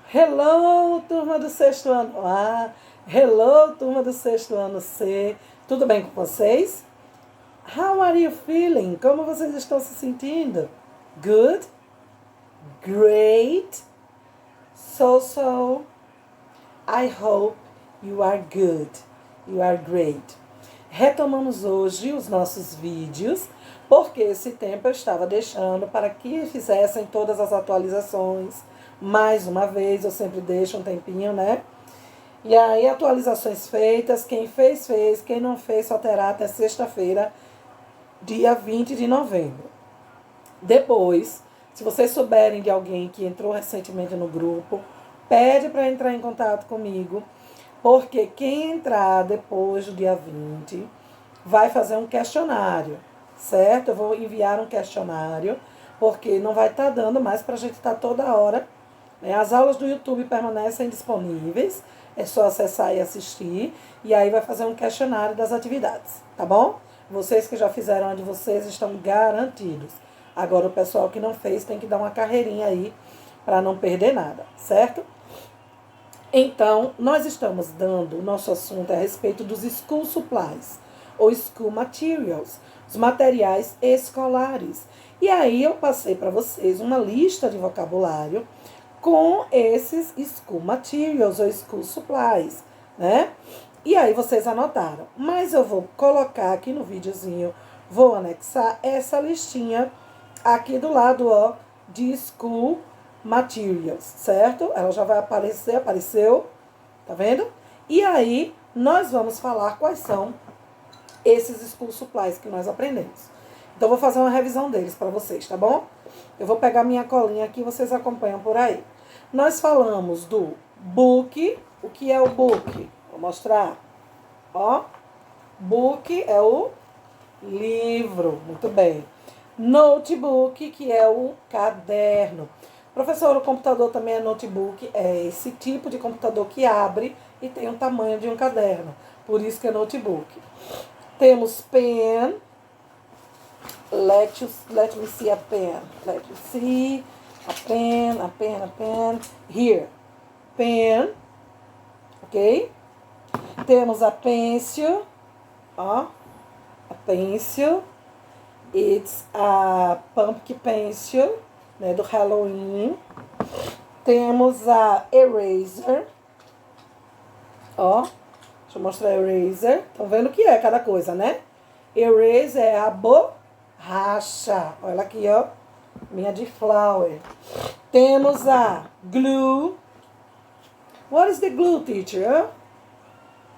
Hello, turma do sexto ano A. Hello, turma do sexto ano C. Tudo bem com vocês? How are you feeling? Como vocês estão se sentindo? Good? Great? So. I hope you are good. You are great. Retomamos hoje os nossos vídeos, porque esse tempo eu estava deixando para que fizessem todas as atualizações. Mais uma vez, eu sempre deixo um tempinho, né? E aí, atualizações feitas, quem fez, fez. Quem não fez, só terá até sexta-feira, dia 20 de novembro. Depois, se vocês souberem de alguém que entrou recentemente no grupo, pede para entrar em contato comigo, porque quem entrar depois do dia 20 vai fazer um questionário, certo? Eu vou enviar um questionário, porque não vai estar dando mais para a gente estar toda hora. As aulas do YouTube permanecem disponíveis, é só acessar e assistir, e aí vai fazer um questionário das atividades, tá bom? Vocês que já fizeram a de vocês estão garantidos. Agora o pessoal que não fez tem que dar uma carreirinha aí para não perder nada, certo? Então, nós estamos dando, o nosso assunto é a respeito dos school supplies, ou school materials, os materiais escolares. E aí eu passei para vocês uma lista de vocabulário com esses school materials ou school supplies, né? E aí vocês anotaram. Mas eu vou colocar aqui no videozinho, vou anexar essa listinha aqui do lado, ó, de school materials, certo? Ela já vai aparecer, apareceu, tá vendo? E aí nós vamos falar quais são esses school supplies que nós aprendemos. Então eu vou fazer uma revisão deles para vocês, tá bom? Eu vou pegar minha colinha aqui, vocês acompanham por aí. Nós falamos do book. O que é o book? Vou mostrar. Ó, book é o livro, muito bem. Notebook, que é o caderno. Professor, o computador também é notebook, é esse tipo de computador que abre e tem o tamanho de um caderno, por isso que é notebook. Temos pen, let me see a pen, let me see a pen, here, pen, ok? Temos a pencil, ó, a pencil, it's a pumpkin pencil, né, do Halloween. Temos a eraser, ó, deixa eu mostrar a eraser, estão vendo o que é cada coisa, né? Eraser é a borracha, olha aqui, ó, minha de flower. Temos a glue. What is the glue, teacher?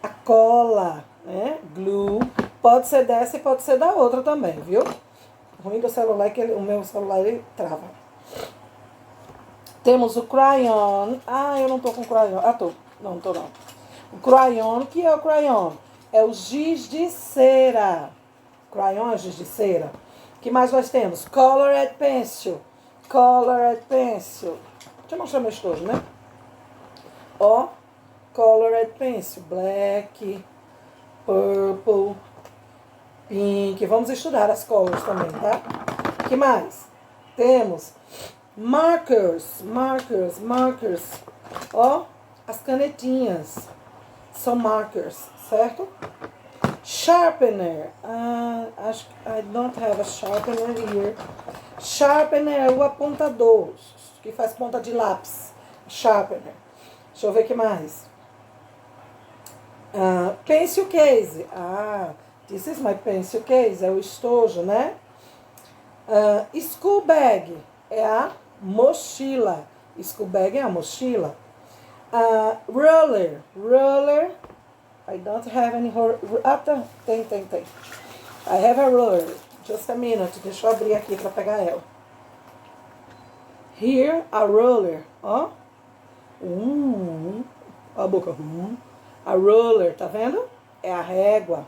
A cola, né? Glue. Pode ser dessa e pode ser da outra também, viu? O ruim do celular é que o meu celular ele trava. Temos o crayon. Ah, eu não tô com crayon. Ah, tô. Não, tô não. O crayon, o que é o crayon? É o giz de cera. Crayon é giz de cera. O que mais nós temos? Colored pencil. Colored pencil. Deixa eu mostrar meu estojo, né? Ó, colored pencil. Black, purple, pink. Vamos estudar as cores também, tá? O que mais? Temos markers. Ó, as canetinhas. São markers, certo? Sharpener. I don't have a sharpener here. Sharpener é o apontador, que faz ponta de lápis. Sharpener. Deixa eu ver o que mais. Pencil case. This is my pencil case. É o estojo, né? School bag é a mochila. School bag é a mochila. Roller. I don't have any tem. I have a roller. Just a minute. Deixa eu abrir aqui para pegar ela. Here, a roller. Ó. A boca. A roller, tá vendo? É a régua.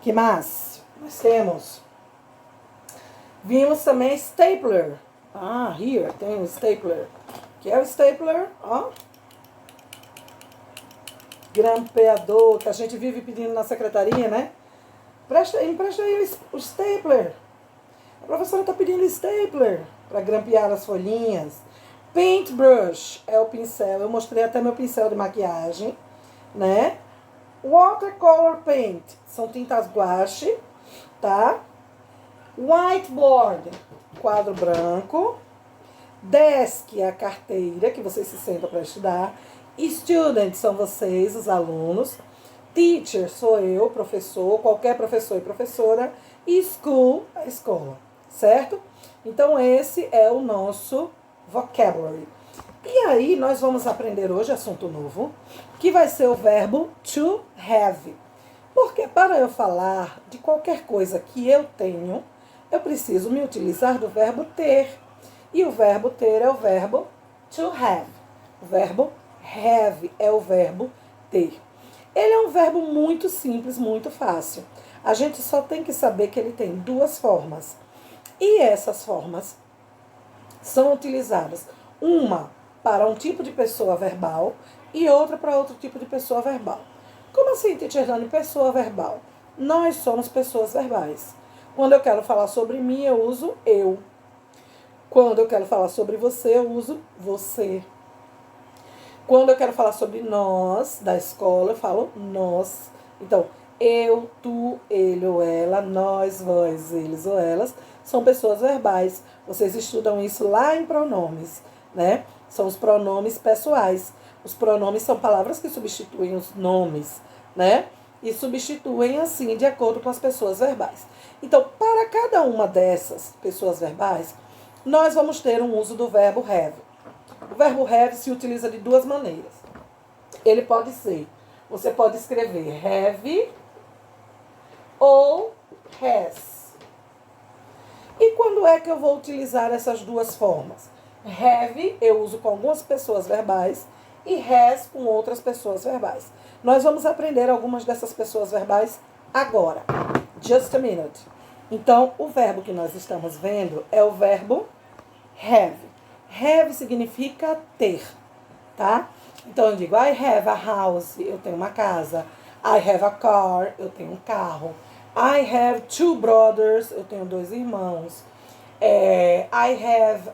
Que mais? Nós temos. Vimos também stapler. Here tem um stapler. Que é o stapler, ó. Grampeador, que a gente vive pedindo na secretaria, né? Empresta aí o stapler. A professora está pedindo stapler para grampear as folhinhas. Paintbrush é o pincel. Eu mostrei até meu pincel de maquiagem, né? Watercolor paint são tintas guache, tá? Whiteboard, quadro branco. Desk é a carteira que vocês se sentam para estudar. Student são vocês, os alunos. Teacher sou eu, professor, qualquer professor e professora. E school, a escola, certo? Então esse é o nosso vocabulary. E aí nós vamos aprender hoje assunto novo, que vai ser o verbo to have. Porque para eu falar de qualquer coisa que eu tenho, eu preciso me utilizar do verbo ter. E o verbo ter é o verbo to have. O verbo have é o verbo ter. Ele é um verbo muito simples, muito fácil. A gente só tem que saber que ele tem duas formas. E essas formas são utilizadas, uma para um tipo de pessoa verbal e outra para outro tipo de pessoa verbal. Como assim, teacher Dani, pessoa verbal? Nós somos pessoas verbais. Quando eu quero falar sobre mim, eu uso eu. Quando eu quero falar sobre você, eu uso você. Quando eu quero falar sobre nós, da escola, eu falo nós. Então, eu, tu, ele ou ela, nós, vós, eles ou elas, são pessoas verbais. Vocês estudam isso lá em pronomes, né? São os pronomes pessoais. Os pronomes são palavras que substituem os nomes, né? E substituem assim, de acordo com as pessoas verbais. Então, para cada uma dessas pessoas verbais, nós vamos ter um uso do verbo have. O verbo have se utiliza de duas maneiras. Ele pode ser, você pode escrever have ou has. E quando é que eu vou utilizar essas duas formas? Have eu uso com algumas pessoas verbais e has com outras pessoas verbais. Nós vamos aprender algumas dessas pessoas verbais agora. Just a minute. Então, o verbo que nós estamos vendo é o verbo have. Have significa ter, tá? Então, eu digo, I have a house, eu tenho uma casa. I have a car, eu tenho um carro. I have two brothers, eu tenho dois irmãos. I have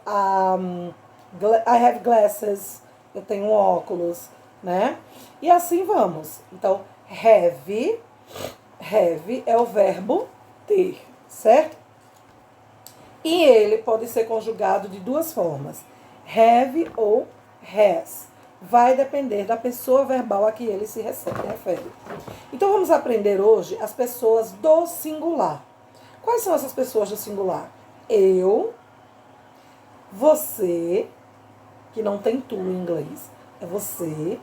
glasses, eu tenho óculos, né? E assim vamos. Então, have é o verbo ter, certo? E ele pode ser conjugado de duas formas, have ou has. Vai depender da pessoa verbal a que ele se refere. Então, vamos aprender hoje as pessoas do singular. Quais são essas pessoas do singular? Eu, você, que não tem tu em inglês, é você,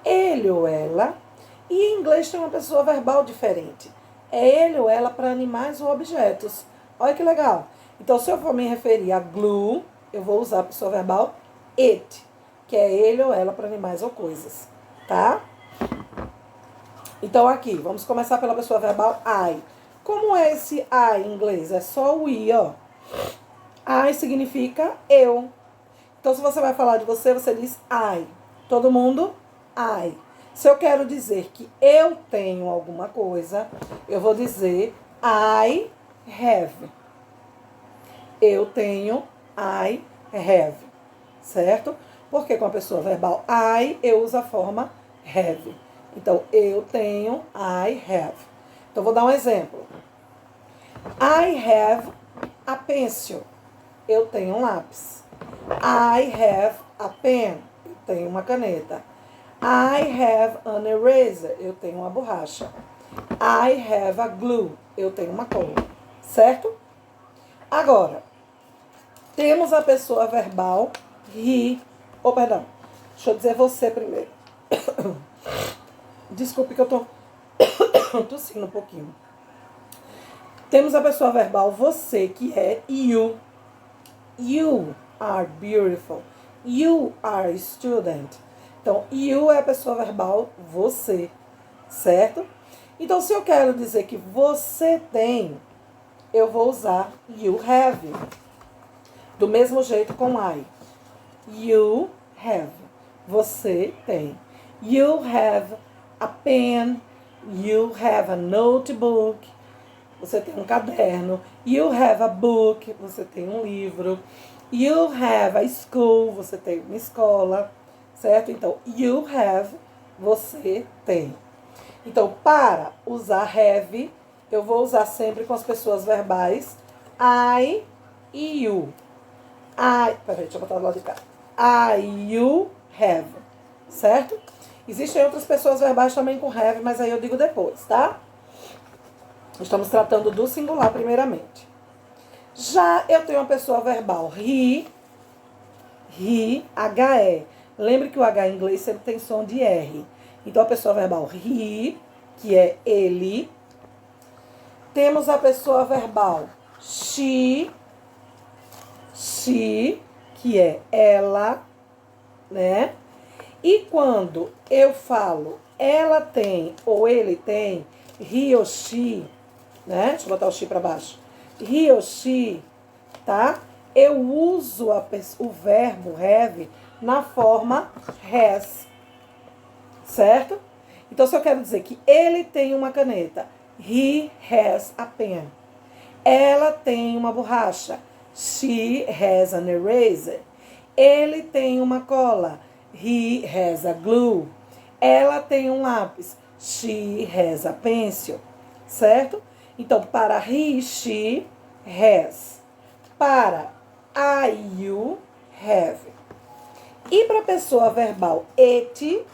ele ou ela, e em inglês tem uma pessoa verbal diferente. É ele ou ela para animais ou objetos. Olha que legal. Então, se eu for me referir a glue, eu vou usar a pessoa verbal it, que é ele ou ela para animais ou coisas, tá? Então, aqui, vamos começar pela pessoa verbal I. Como é esse I em inglês? É só o I, ó. I significa eu. Então, se você vai falar de você, você diz I. Todo mundo, I. Se eu quero dizer que eu tenho alguma coisa, eu vou dizer I have. Eu tenho, I have. Certo? Porque com a pessoa verbal I, eu uso a forma have. Então, eu tenho, I have. Então, vou dar um exemplo. I have a pencil. Eu tenho um lápis. I have a pen. Eu tenho uma caneta. I have an eraser. Eu tenho uma borracha. I have a glue. Eu tenho uma cola. Certo? Agora, temos a pessoa verbal he. Oh, perdão. Deixa eu dizer você primeiro. Desculpe que eu tô tossindo um pouquinho. Temos a pessoa verbal você, que é you. You are beautiful. You are a student. Então, you é a pessoa verbal você, certo? Então, se eu quero dizer que você tem, eu vou usar you have. Do mesmo jeito com I. You have. Você tem. You have a pen. You have a notebook. Você tem um caderno. You have a book. Você tem um livro. You have a school, você tem uma escola, certo? Então, you have, você tem. Então, para usar have, eu vou usar sempre com as pessoas verbais I e you. Peraí, deixa eu botar do lado de cá. You have, certo? Existem outras pessoas verbais também com have, mas aí eu digo depois, tá? Estamos tratando do singular primeiramente. Já eu tenho uma pessoa verbal he, H-E. Lembre que o H em inglês sempre tem som de R. Então, a pessoa verbal he, que é ele. Temos a pessoa verbal she, que é ela, né? E quando eu falo ela tem ou ele tem, he ou she, né? Deixa eu botar o she para baixo. He ou she, tá? Eu uso o verbo have na forma has, certo? Então, se eu quero dizer que ele tem uma caneta, he has a pen. Ela tem uma borracha, she has an eraser. Ele tem uma cola, he has a glue. Ela tem um lápis, she has a pencil, certo? Então, para he, she, has. Para you, have. E para a pessoa verbal it,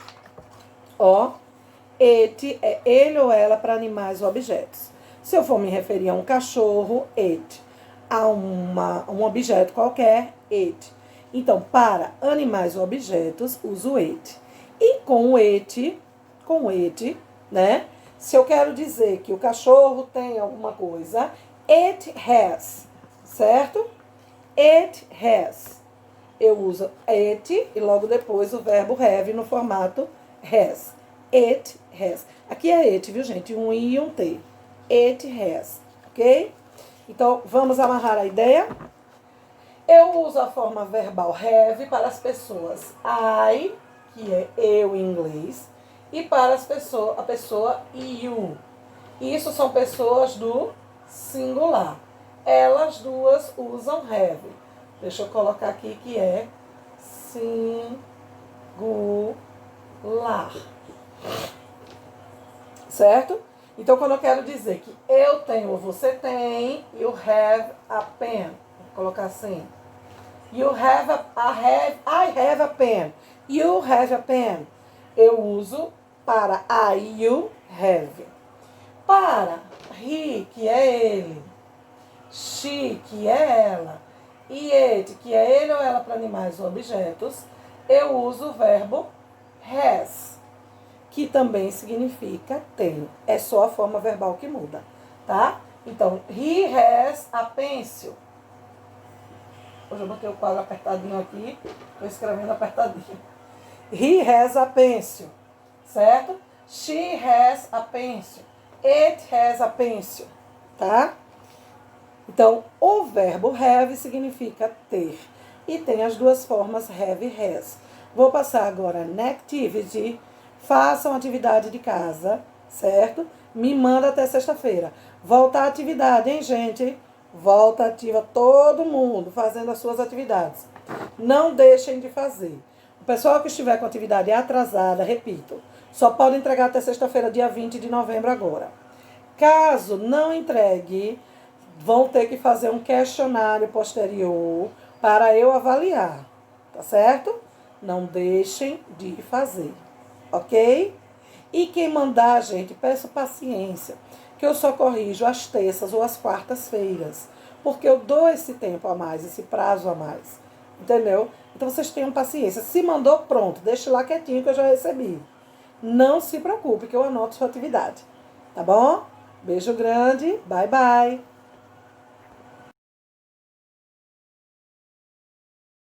it é ele ou ela para animais ou objetos. Se eu for me referir a um cachorro, it. A um objeto qualquer, it. Então, para animais ou objetos, uso it. E com it, né? Se eu quero dizer que o cachorro tem alguma coisa, it has, certo? It has. Eu uso it e logo depois o verbo have no formato has. It has. Aqui é it, viu, gente? Um I e um T. It has, ok? Então, vamos amarrar a ideia? Eu uso a forma verbal have para as pessoas I, que é eu em inglês, e para a pessoa you. Isso são pessoas do singular. Elas duas usam have. Deixa eu colocar aqui que é singular. Certo? Então, quando eu quero dizer que eu tenho ou você tem, you have a pen. Vou colocar assim. I have a pen. You have a pen. Eu uso para you have. Para he, que é ele. She, que é ela. E it, que é ele ou ela para animais ou objetos, eu uso o verbo has, que também significa tem. É só a forma verbal que muda, tá? Então, he has a pencil. Hoje eu botei o quadro apertadinho aqui, estou escrevendo apertadinho. He has a pencil, certo? She has a pencil. It has a pencil, tá? Então, o verbo have significa ter. E tem as duas formas have e has. Vou passar agora na activity. Façam atividade de casa, certo? Me manda até sexta-feira. Volta à atividade, hein, gente? Volta ativa todo mundo fazendo as suas atividades. Não deixem de fazer. O pessoal que estiver com atividade atrasada, repito, só pode entregar até sexta-feira, dia 20 de novembro agora. Caso não entregue, vão ter que fazer um questionário posterior para eu avaliar, tá certo? Não deixem de fazer, ok? E quem mandar, gente, peço paciência, que eu só corrijo às terças ou às quartas-feiras, porque eu dou esse tempo a mais, esse prazo a mais, entendeu? Então vocês tenham paciência. Se mandou, pronto, deixe lá quietinho que eu já recebi. Não se preocupe que eu anoto sua atividade, tá bom? Beijo grande, bye bye.